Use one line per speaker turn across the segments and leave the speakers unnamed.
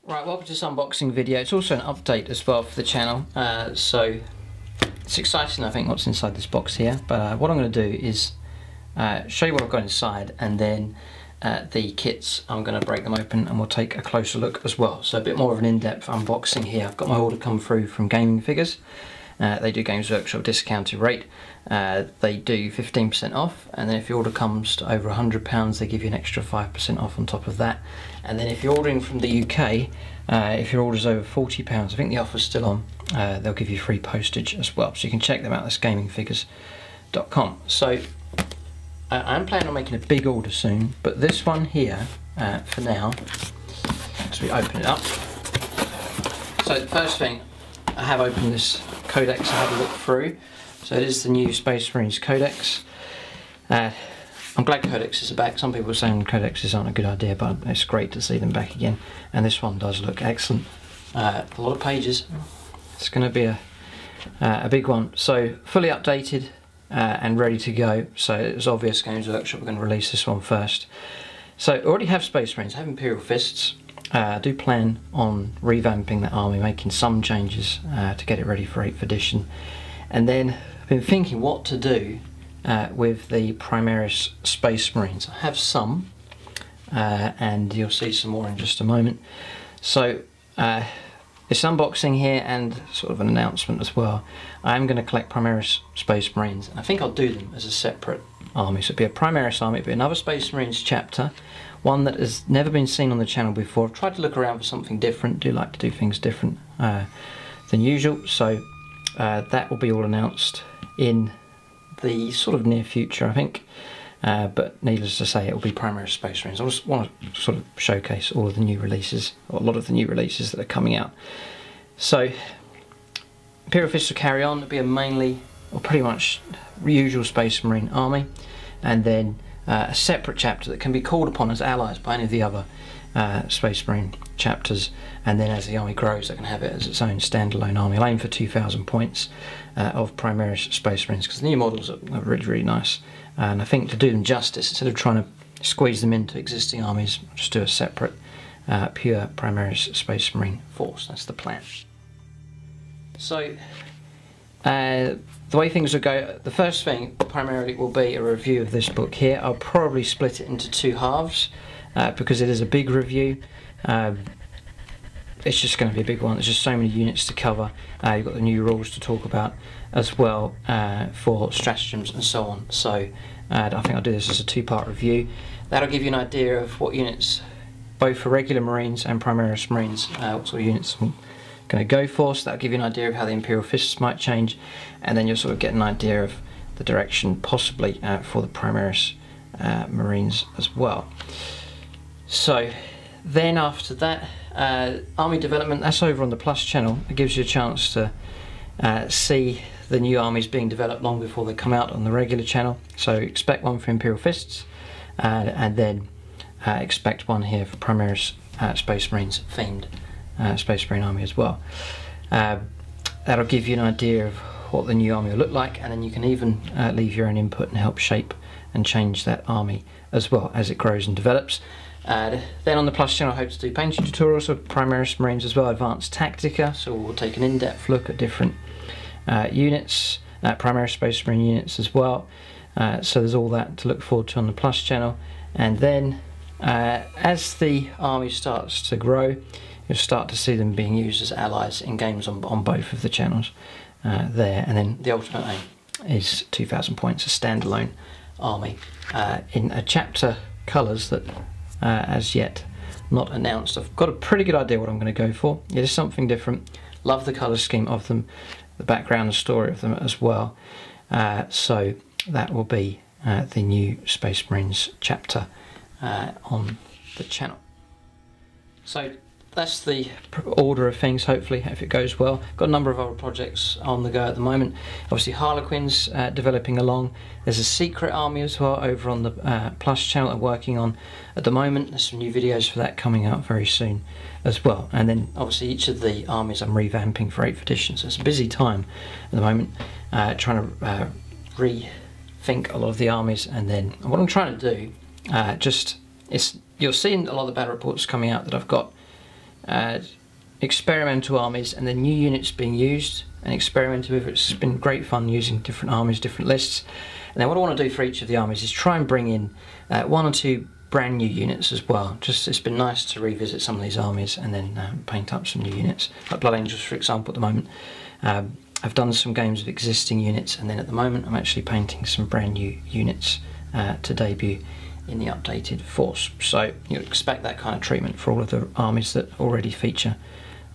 Right, welcome to this unboxing video. It's also an update as well for the channel, so it's exciting I think what's inside this box here, but what I'm going to do is show you what I've got inside, and then the kits, I'm going to break them open and we'll take a closer look as well. So a bit more of an in-depth unboxing here. I've got my order come through from Gaming Figures. They do Games Workshop discounted rate. They do 15% off, and then if your order comes to over £100 they give you an extra 5% off on top of that. And then if you're ordering from the UK, if your order's over £40, I think the offer's still on, they'll give you free postage as well. So you can check them out, that's gamingfigures.com. So I'm planning on making a big order soon, but this one here, for now, as we open it up. So the first thing, I have opened this Codex, I had a look through. So it is the new Space Marines Codex. I'm glad Codexes are back. Some people are saying Codexes aren't a good idea, but it's great to see them back again. And this one does look excellent. A lot of pages. It's going to be a big one. So fully updated and ready to go. So it's obvious Games Workshop are going to release this one first. So I already have Space Marines, I have Imperial Fists. I do plan on revamping that army, making some changes to get it ready for 8th edition. And then I've been thinking what to do with the Primaris Space Marines. I have some, and you'll see some more in just a moment. So this unboxing here and sort of an announcement as well. I'm going to collect Primaris Space Marines, and I think I'll do them as a separate army. So it'll be a Primaris army, it'll be another Space Marines chapter, one that has never been seen on the channel before. I've tried to look around for something different, do like to do things different than usual. So that will be all announced in the sort of near future, I think. But needless to say, it will be Primaris Space Marines. I just want to sort of showcase all of the new releases, or a lot of the new releases that are coming out. So Imperial Fists will carry on. It'll be a mainly, or pretty much, usual Space Marine army, and then a separate chapter that can be called upon as allies by any of the other Space Marine chapters, and then as the army grows they can have it as its own standalone army. I'll aim for 2,000 points of Primaris Space Marines, because the new models are really, really nice, and I think to do them justice, instead of trying to squeeze them into existing armies, I'll just do a separate pure Primaris Space Marine force. That's the plan. So the way things will go, the first thing primarily will be a review of this book here. I'll probably split it into two halves because it is a big review. It's just going to be a big one. There's just so many units to cover. You've got the new rules to talk about as well for stratagems and so on. So I think I'll do this as a two-part review. That'll give you an idea of what units, both for regular Marines and Primaris Marines, what sort of units I'm going to go for. So that'll give you an idea of how the Imperial Fists might change, and then you'll sort of get an idea of the direction possibly for the Primaris Marines as well. So then after that, army development, that's over on the Plus channel. It gives you a chance to see the new armies being developed long before they come out on the regular channel. So expect one for Imperial Fists, and then expect one here for Primaris Space Marines themed Space Marine army as well. That'll give you an idea of what the new army will look like, and then you can even leave your own input and help shape and change that army as well as it grows and develops. Then on the Plus channel I hope to do painting tutorials of Primaris Marines as well, Advanced Tactica, so we'll take an in-depth look at different units, Primaris Space Marine units as well. So there's all that to look forward to on the Plus channel. And then as the army starts to grow, you'll start to see them being used as allies in games on both of the channels there. And then the ultimate aim is 2,000 points, a standalone army in a chapter colours that as yet not announced. I've got a pretty good idea what I'm going to go for. It is something different. Love the colour scheme of them, the background and story of them as well. So that will be the new Space Marines chapter on the channel. So that's the order of things, hopefully, if it goes well. Got a number of other projects on the go at the moment. Obviously Harlequin's developing along. There's a secret army as well over on the Plus channel I'm working on at the moment. There's some new videos for that coming out very soon as well. And then obviously each of the armies I'm revamping for 8th edition, so it's a busy time at the moment, trying to rethink a lot of the armies. And then what I'm trying to do, you'll see in a lot of the battle reports coming out that I've got experimental armies and then new units being used and experimented with. It's been great fun using different armies, different lists. And then what I want to do for each of the armies is try and bring in 1 or 2 brand new units as well. Just, it's been nice to revisit some of these armies and then paint up some new units, like Blood Angels for example. At the moment I've done some games with existing units, and then at the moment I'm actually painting some brand new units to debut in the updated force. So you'll expect that kind of treatment for all of the armies that already feature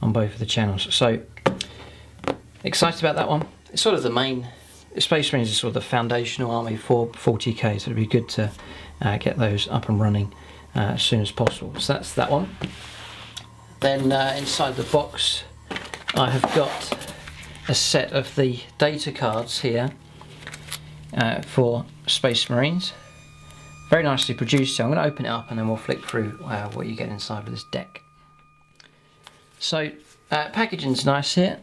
on both of the channels. So excited about that one. It's sort of the main, Space Marines is sort of the foundational army for 40k, so it'd be good to get those up and running as soon as possible. So that's that one. Then inside the box I have got a set of the data cards here for Space Marines. Very nicely produced. So I'm going to open it up and then we'll flick through what you get inside with this deck. So packaging's nice here.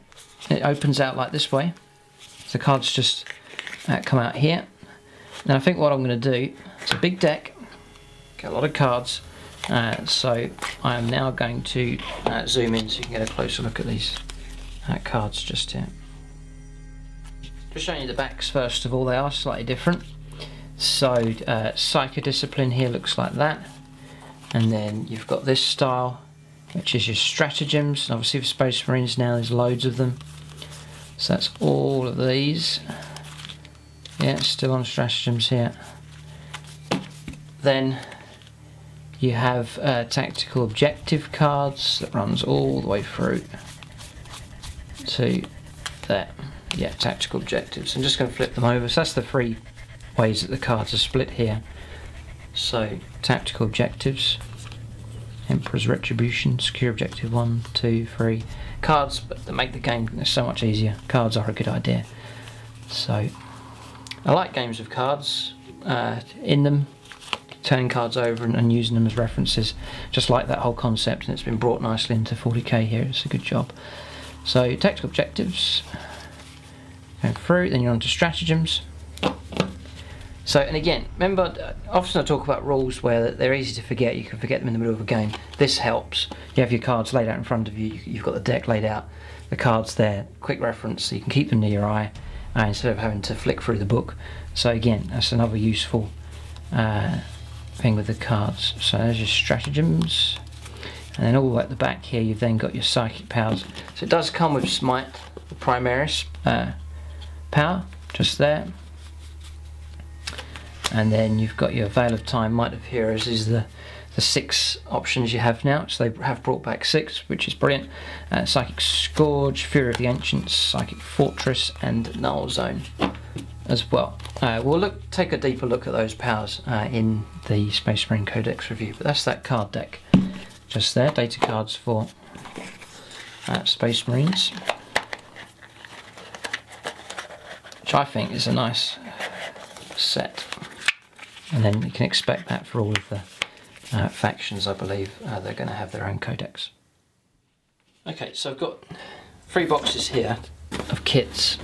It opens out like this way. So the cards just come out here. And I think what I'm going to do, it's a big deck, get a lot of cards. So I am now going to zoom in so you can get a closer look at these cards just here. Just showing you the backs first of all. They are slightly different. So Psychodiscipline here looks like that, and then you've got this style which is your stratagems, and obviously for Space Marines now there's loads of them, so that's all of these. Yeah, still on stratagems here. Then you have tactical objective cards that runs all the way through to there. Yeah, tactical objectives. I'm just going to flip them over. So that's the 3 ways that the cards are split here. So tactical objectives, Emperor's Retribution, secure objective 1, 2, 3. Cards that make the game so much easier. Cards are a good idea. So I like games with cards in them, turning cards over and using them as references. Just like that whole concept, and it's been brought nicely into 40k here. It's a good job. So tactical objectives, going through, then you're on to stratagems. So, and again, remember, often I talk about rules where they're easy to forget. You can forget them in the middle of a game. This helps. You have your cards laid out in front of you. You've got the deck laid out, the cards there, quick reference, so you can keep them near your eye instead of having to flick through the book. So again, that's another useful thing with the cards. So there's your stratagems, and then all at the back here you've then got your psychic powers. So it does come with Smite, the Primaris power, just there. And then you've got your Veil of Time, Might of Heroes is the 6 options you have now. So they have brought back 6, which is brilliant. Psychic Scourge, Fury of the Ancients, Psychic Fortress, and Null Zone as well. We'll take a deeper look at those powers in the Space Marine Codex review. But that's that card deck just there, data cards for Space Marines, which I think is a nice set. And then you can expect that for all of the factions. I believe they're going to have their own codex. Okay, so I've got 3 boxes here of kits.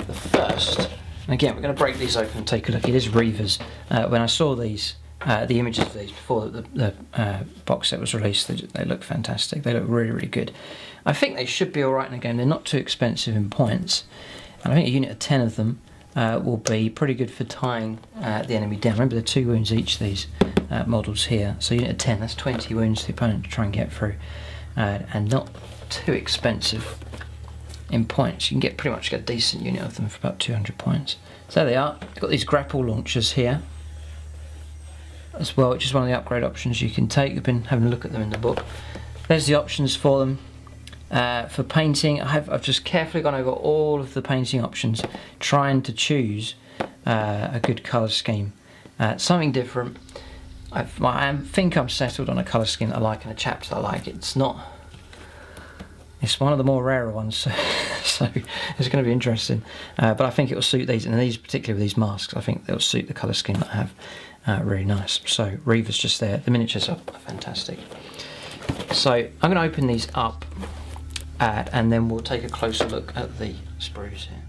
The first, and again we're going to break these open and take a look. It is Reavers. When I saw these, the images of these before the box set was released, they look fantastic. They look really, really good. I think they should be alright in a game. They're not too expensive in points, and I think a unit of 10 of them will be pretty good for tying the enemy down. Remember, they're 2 wounds each, these models here. So unit of 10, that's 20 wounds to the opponent to try and get through, and not too expensive in points. You can pretty much get a decent unit of them for about 200 points. So there they are. They've got these grapple launchers here as well, which is one of the upgrade options you can take. I've been having a look at them in the book. There's the options for them. For painting, I've just carefully gone over all of the painting options, trying to choose a good colour scheme, something different. I think I'm settled on a colour scheme that I like and a chapter that I like. It's one of the more rarer ones, so it's going to be interesting. But I think it will suit these, and these particularly with these masks, I think they'll suit the colour scheme that I have really nice. So Reavers just there. The miniatures are fantastic. So I'm going to open these up. And then we'll take a closer look at the sprues here.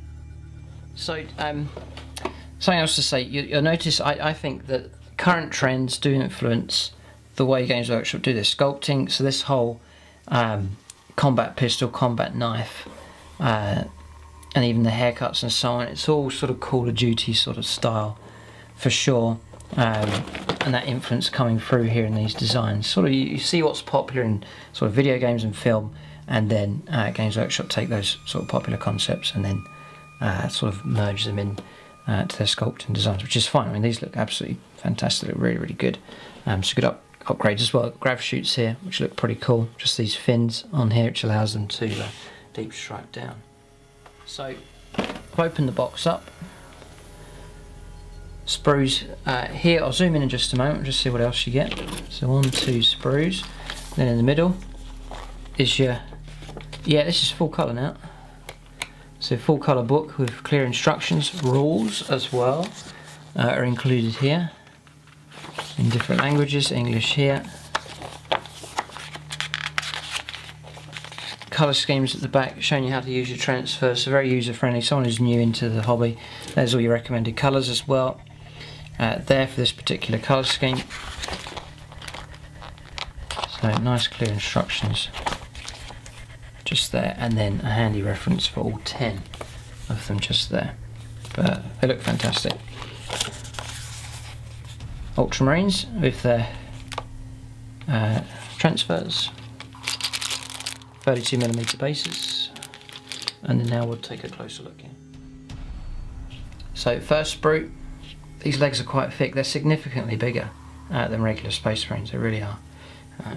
So, something else to say, you'll notice I think that current trends do influence the way Games Workshop do their sculpting. So this whole combat pistol, combat knife, and even the haircuts and so on, it's all sort of Call of Duty sort of style for sure. And that influence coming through here in these designs. Sort of you see what's popular in sort of video games and film, and then Games Workshop take those sort of popular concepts and then sort of merge them in to their sculpting designs, which is fine. I mean, these look absolutely fantastic, look really, really good. So good upgrades as well. Grav chutes here, which look pretty cool. Just these fins on here, which allows them to deep strike down. So I've opened the box up. Sprues here, I'll zoom in just a moment, just see what else you get. So 1, 2 sprues. Then in the middle is your, yeah, this is full colour now. So full colour book with clear instructions, rules as well are included here in different languages, English here. Colour schemes at the back showing you how to use your transfers, so very user friendly. Someone who's new into the hobby, there's all your recommended colours as well. There for this particular colour scheme. So nice clear instructions just there, and then a handy reference for all 10 of them just there. But they look fantastic. Ultramarines with their transfers, 32mm bases, and then now we'll take a closer look here. So first sprue, these legs are quite thick, they're significantly bigger than regular Space Marines, they really are.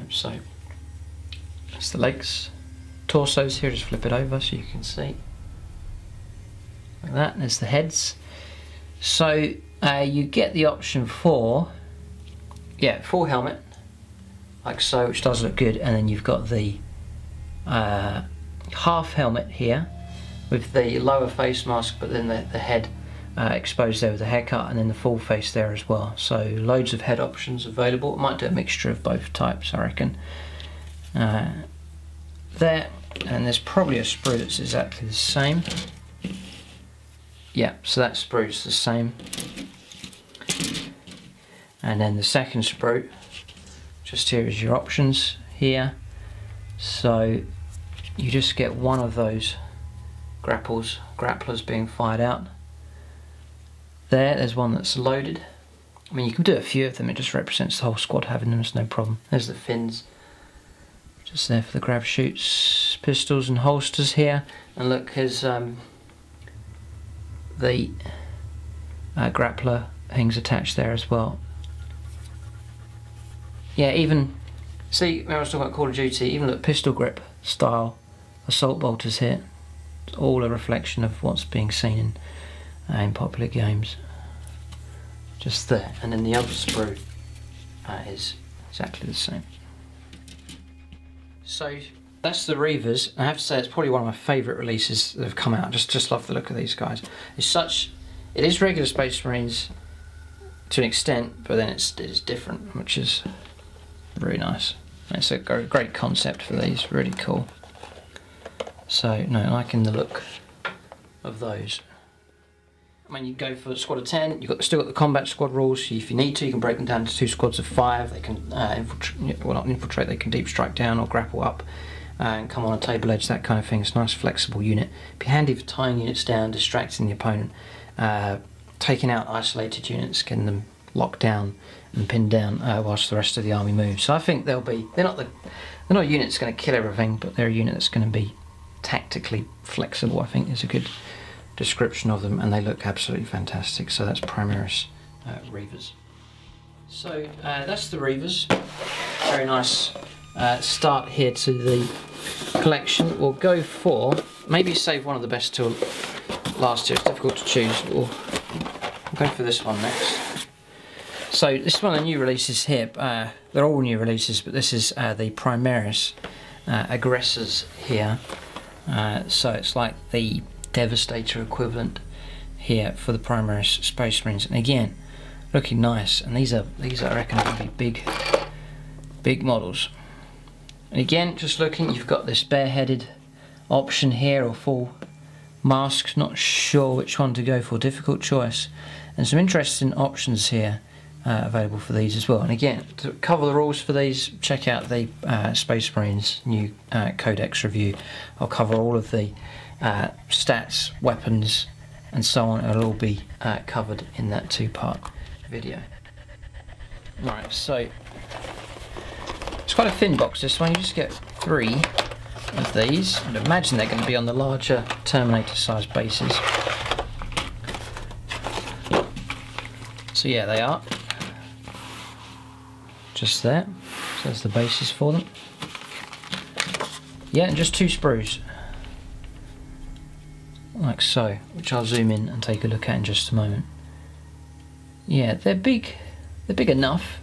So that's the legs. Torsos here, just flip it over so you can see. Like that, there's the heads. So you get the option for, yeah, full helmet, like so, which does look good, and then you've got the half helmet here with the lower face mask, but then the head exposed there with the haircut, and then the full face there as well. So loads of head options available. Might do a mixture of both types, I reckon. There, and there's probably a sprue that's exactly the same. Yeah, so that sprue's the same. And then the second sprue, just here is your options here. So you just get one of those grapplers being fired out. There's one that's loaded. I mean, you can do a few of them, it just represents the whole squad having them, it's no problem. There's the fins, just there for the grav chutes, pistols and holsters here. And look, here's the grappler things attached there as well. Yeah, even, see, when I was talking about Call of Duty, even look, pistol grip style assault bolters here. It's all a reflection of what's being seen in popular games. Just there, and then the other sprue is exactly the same. So that's the Reavers. I have to say it's probably one of my favourite releases that have come out. Just love the look of these guys. It is regular Space Marines to an extent, but then it is different, which is really nice. It's a great concept for these, really cool. So no, liking the look of those. I mean, you go for a squad of 10, you've still got the combat squad rules, so if you need to, you can break them down into 2 squads of 5, they can infiltrate, well not infiltrate, they can deep strike down or grapple up and come on a table edge, that kind of thing. It's a nice flexible unit. Be handy for tying units down, distracting the opponent, taking out isolated units, getting them locked down and pinned down whilst the rest of the army moves. So I think they're not a unit that's going to kill everything, but they're a unit that's going to be tactically flexible, I think is a good description of them, and they look absolutely fantastic. So that's Primaris Reavers. So that's the Reavers. Very nice start here to the collection. We'll go for, maybe save one of the best till last year, it's difficult to choose. We'll go for this one next. So this is one of the new releases here. They're all new releases, but this is the Primaris Aggressors here. So it's like the Devastator equivalent here for the Primaris Space Marines, and again looking nice, and these are I reckon going to be big models. And again, just looking, you've got this bareheaded option here, or full mask, not sure which one to go for, difficult choice, and some interesting options here available for these as well. And again, to cover the rules for these, check out the Space Marines new Codex review. I'll cover all of the stats, weapons and so on. It'll all be covered in that 2-part video. Right, so it's quite a thin box this one. You just get 3 of these. I'd imagine they're going to be on the larger Terminator size bases. So yeah, they are. Just there. So that's the basis for them. Yeah, and just 2 sprues. Like so, which I'll zoom in and take a look at in just a moment. Yeah, they're big. They're big enough.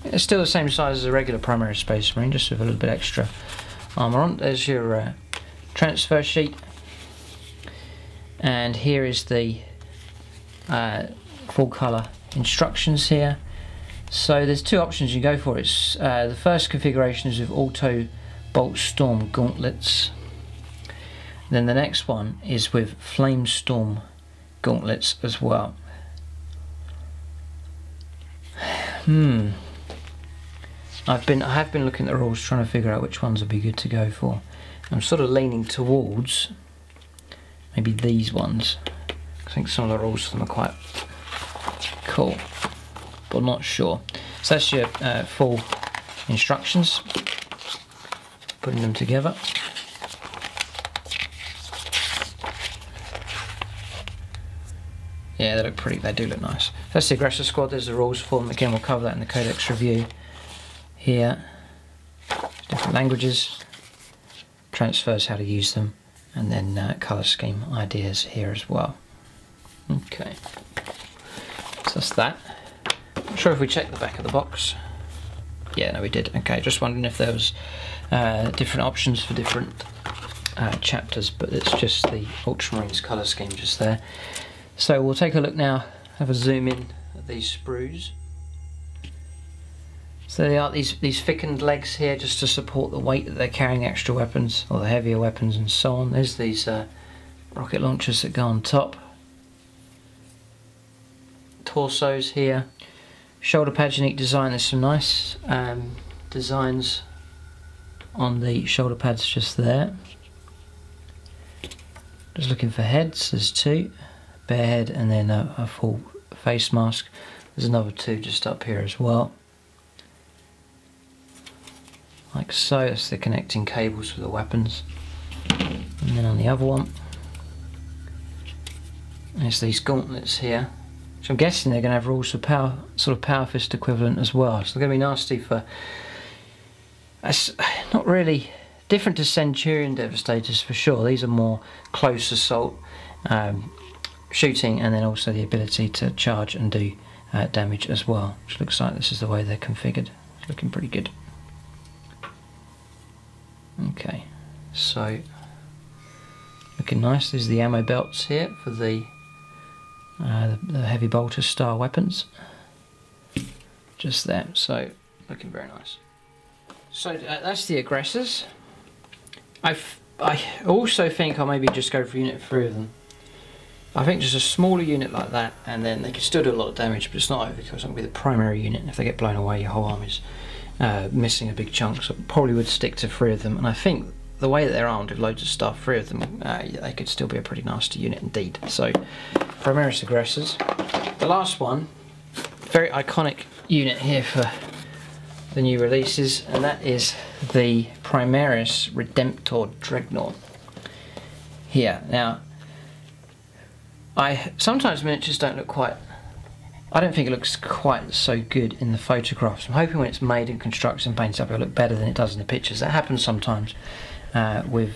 They're still the same size as a regular Primaris Space Marine, just with a little bit extra armour on. There's your transfer sheet. And here is the full colour instructions here. So there's 2 options you go for. It's the first configuration is with auto bolt storm gauntlets. Then the next one is with flame storm gauntlets as well. I have been looking at the rules, trying to figure out which ones would be good to go for. I'm sort of leaning towards maybe these ones. I think some of the rules for them are quite cool, but I'm not sure. So that's your full instructions, putting them together. Yeah, they look pretty. They do look nice. That's the Aggressor squad. There's the rules for them. Again, we'll cover that in the Codex review. Here, different languages, transfers, how to use them, and then colour scheme ideas here as well. Okay, so that's that. Not sure if we checked the back of the box. Yeah, no, we did. Okay, just wondering if there was different options for different chapters, but it's just the Ultramarines colour scheme just there. So we'll take a look now, have a zoom in at these sprues. So they are these thickened legs here just to support the weight that they're carrying, extra weapons or the heavier weapons and so on. There's these rocket launchers that go on top. Torsos here. Shoulder pads, unique design. There's some nice designs on the shoulder pads just there. Just looking for heads, there's 2. Bare head and then a full face mask. There's another 2 just up here as well. Like so, that's the connecting cables for the weapons. And then on the other one, there's these gauntlets here, which I'm guessing they're going to have rules for power, sort of power fist equivalent as well. So they're going to be nasty for. That's not really different to Centurion Devastators for sure. These are more close assault. Shooting, and then also the ability to charge and do damage as well, which looks like this is the way they're configured. It's looking pretty good. Okay, so looking nice. There's the ammo belts here for the heavy bolter style weapons. Just there, so looking very nice. So that's the Aggressors. I also think I'll maybe just go for unit 3 of them. I think just a smaller unit like that, and then they can still do a lot of damage, but it's not overkill. It's not going to be the primary unit, and if they get blown away, your whole army's missing a big chunk. So I probably would stick to 3 of them, and I think the way that they're armed with loads of stuff, 3 of them, they could still be a pretty nasty unit indeed. So, Primaris Aggressors. The last one, very iconic unit here for the new releases, and that is the Primaris Redemptor Dreadnought. Here, now, sometimes miniatures don't look quite. I don't think it looks quite so good in the photographs. I'm hoping when it's made and constructed and painted up, it'll look better than it does in the pictures. That happens sometimes with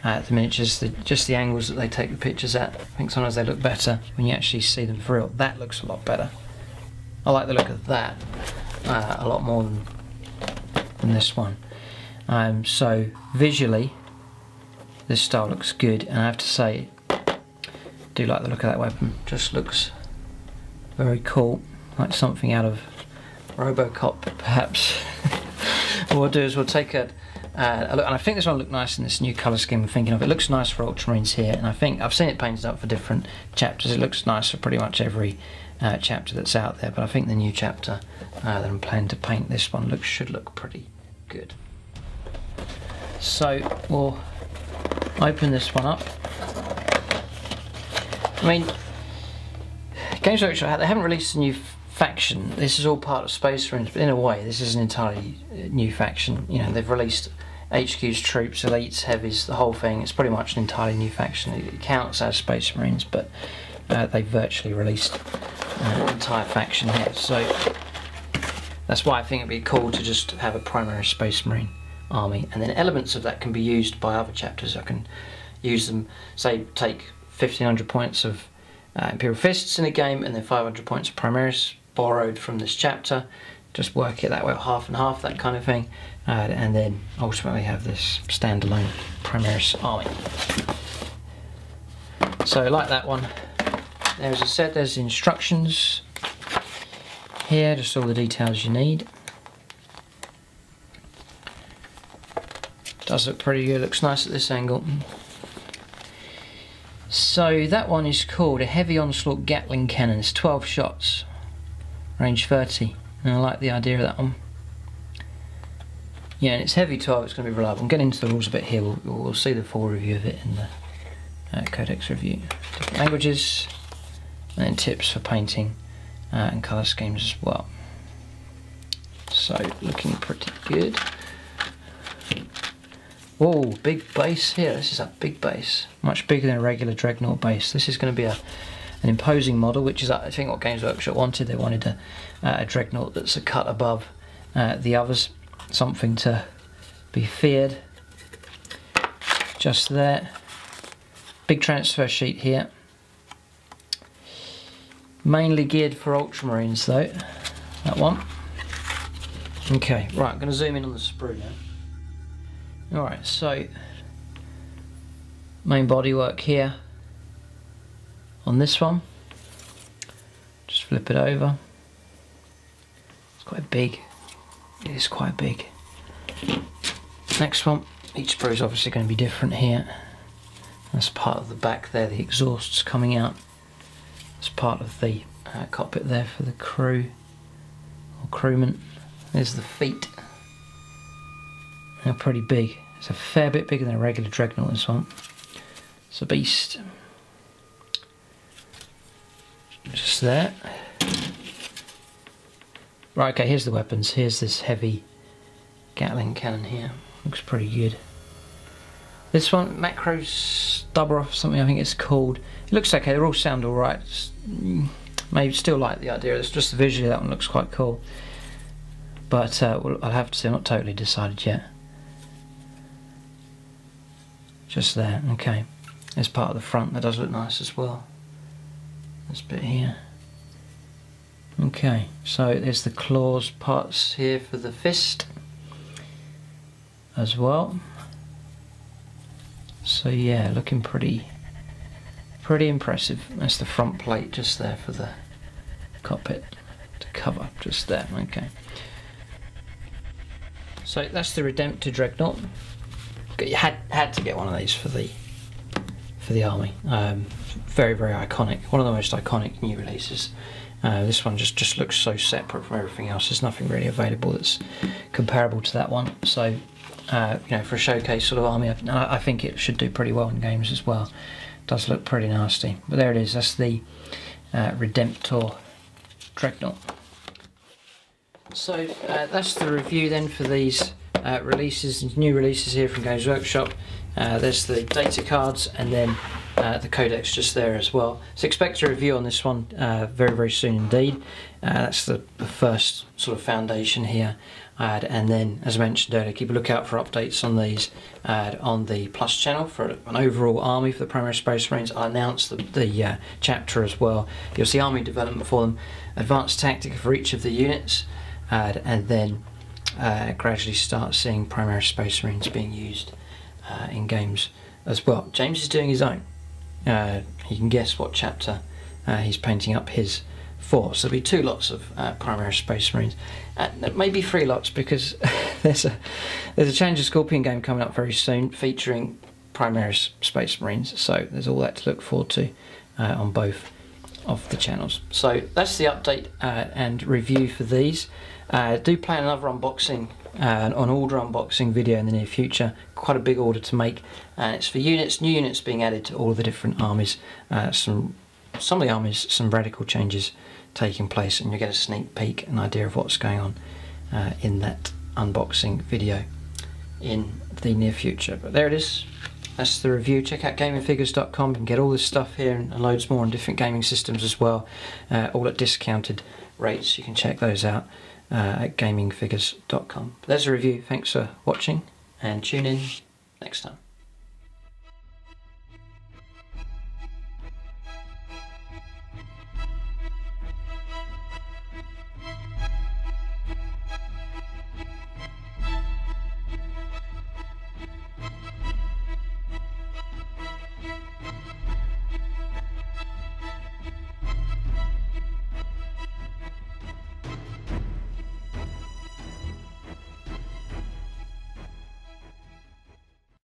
the miniatures. Just the angles that they take the pictures at. I think sometimes they look better when you actually see them for real. That looks a lot better. I like the look of that a lot more than this one. So visually, this style looks good, and I have to say, do like the look of that weapon. Just looks very cool, like something out of RoboCop perhaps. What we'll do is we'll take a look, and I think this one will look nice in this new colour scheme I'm thinking of. It looks nice for Ultramarines here, and I think I've seen it painted up for different chapters. It looks nice for pretty much every chapter that's out there, but I think the new chapter that I'm planning to paint, this one should look pretty good. So we'll open this one up. I mean, Games Workshop, they haven't released a new faction. This is all part of Space Marines, but in a way this is an entirely new faction. You know, they've released HQ's troops, elites, heavies, the whole thing. It's pretty much an entirely new faction. It counts as Space Marines, but they virtually released an entire faction here. So that's why I think it'd be cool to just have a Primaris Space Marine army, and then elements of that can be used by other chapters. I can use them, say, take 1500 points of Imperial Fists in a game, and then 500 points of Primaris borrowed from this chapter. Just work it that way, half and half, that kind of thing, and then ultimately have this standalone Primaris army. So like that one, as I said, there's the instructions here, just all the details you need. Does look pretty good, looks nice at this angle. So that one is called a Heavy Onslaught Gatling Cannon. It's 12 shots, range 30, and I like the idea of that one. Yeah, and it's heavy 12, it's going to be reliable. I'm getting into the rules a bit here, we'll see the full review of it in the Codex review. Different languages, and then tips for painting and colour schemes as well. So, looking pretty good. Whoa, big base here. This is a big base, much bigger than a regular Dreadnought base. This is going to be an imposing model, which is, I think, what Games Workshop wanted. They wanted a Dreadnought that's a cut above the others, something to be feared. Just there. Big transfer sheet here. Mainly geared for Ultramarines though, that one. Okay, right, I'm going to zoom in on the sprue now. Alright, so main bodywork here on this one. Just flip it over. It's quite big. It is quite big. Next one, each sprue is obviously going to be different here. That's part of the back there, the exhaust's coming out. It's part of the cockpit there for the crew or crewmen. There's the feet. They're pretty big. It's a fair bit bigger than a regular Dreadnought, this one. It's a beast. Just there. Right, okay, here's the weapons. Here's this heavy Gatling cannon here. Looks pretty good. This one, Macro Stubber or something I think it's called. It looks okay, they all sound alright. Maybe still like the idea. It's just visually that one looks quite cool. But I'll have to say, I'm not totally decided yet. Just there, okay. There's part of the front that does look nice as well. This bit here. Okay, so there's the claws parts here for the fist as well. So yeah, looking pretty impressive. That's the front plate just there for the cockpit to cover, just there, okay. So that's the Redemptor Dreadnought. You had to get one of these for the army. Very iconic. One of the most iconic new releases. This one just looks so separate from everything else. There's nothing really available that's comparable to that one. So you know, for a showcase sort of army, I think it should do pretty well in games as well. It does look pretty nasty. But there it is. That's the Redemptor Dreadnought. So that's the review then for these releases, new releases here from Games Workshop. There's the data cards and then the Codex just there as well. So expect a review on this one very soon indeed. That's the first sort of foundation here. And then, as I mentioned earlier, keep a lookout for updates on these on the Plus channel for an overall army for the Primaris Space Marines. I'll announce the chapter as well. You'll see army development for them, advanced tactic for each of the units, and then gradually start seeing Primaris Space Marines being used in games as well. James is doing his own. You can guess what chapter he's painting up his for. So there'll be 2 lots of Primaris Space Marines, maybe 3 lots, because there's a Change of Scorpion game coming up very soon featuring Primaris Space Marines. So there's all that to look forward to on both of the channels. So that's the update and review for these. Do plan another unboxing, an order unboxing video in the near future. Quite a big order to make, and it's for units, new units being added to all the different armies. Some of the armies, some radical changes taking place, and you'll get a sneak peek, an idea of what's going on in that unboxing video in the near future. But there it is. That's the review. Check out gamingfigures.com and get all this stuff here and loads more on different gaming systems as well, all at discounted rates. You can check those out at gamingfigures.com. There's a review. Thanks for watching, and tune in next time.